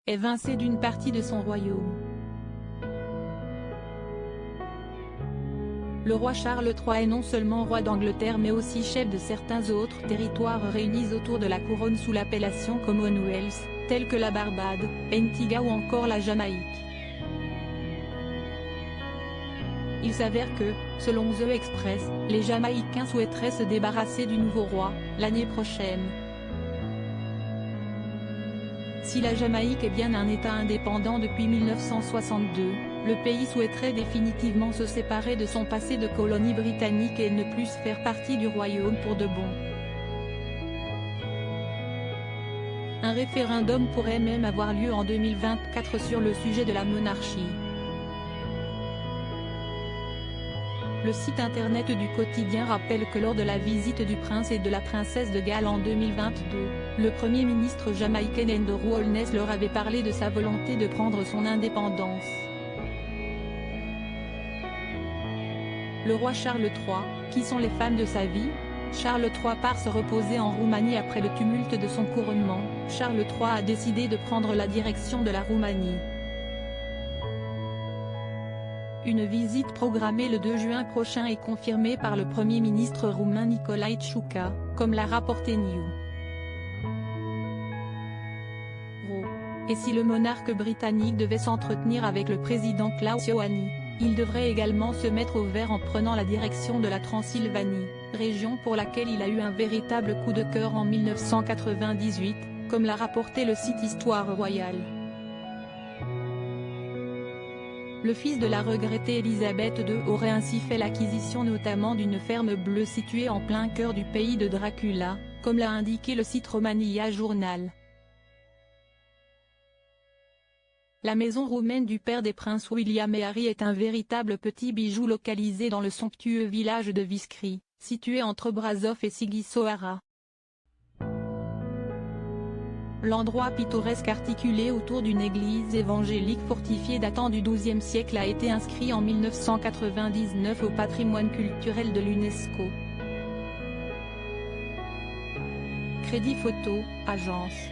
évincé d'une partie de son royaume. Le roi Charles III est non seulement roi d'Angleterre mais aussi chef de certains autres territoires réunis autour de la couronne sous l'appellation Commonwealth, tels que la Barbade, Antigua ou encore la Jamaïque. Il s'avère que, selon The Express, les Jamaïcains souhaiteraient se débarrasser du nouveau roi, l'année prochaine. Si la Jamaïque est bien un État indépendant depuis 1962, le pays souhaiterait définitivement se séparer de son passé de colonie britannique et ne plus faire partie du royaume pour de bon. Un référendum pourrait même avoir lieu en 2024 sur le sujet de la monarchie. Le site internet du quotidien rappelle que lors de la visite du prince et de la princesse de Galles en 2022, le premier ministre jamaïcain Andrew Holness leur avait parlé de sa volonté de prendre son indépendance. Le roi Charles III, qui sont les femmes de sa vie? Charles III part se reposer en Roumanie après le tumulte de son couronnement. Charles III a décidé de prendre la direction de la Roumanie. Une visite programmée le 2 juin prochain est confirmée par le Premier ministre roumain Nicolae Ciucă, comme l'a rapporté New. Et si le monarque britannique devait s'entretenir avec le président Klaus Iohannis, il devrait également se mettre au vert en prenant la direction de la Transylvanie, région pour laquelle il a eu un véritable coup de cœur en 1998, comme l'a rapporté le site Histoire Royale. Le fils de la regrettée Élisabeth II aurait ainsi fait l'acquisition notamment d'une ferme bleue située en plein cœur du pays de Dracula, comme l'a indiqué le site Romania Journal. La maison roumaine du père des princes William et Harry est un véritable petit bijou localisé dans le somptueux village de Viskri, situé entre Brașov et Sighisoara. L'endroit pittoresque articulé autour d'une église évangélique fortifiée datant du XIIe siècle a été inscrit en 1999 au patrimoine culturel de l'UNESCO. Crédit photo, agence.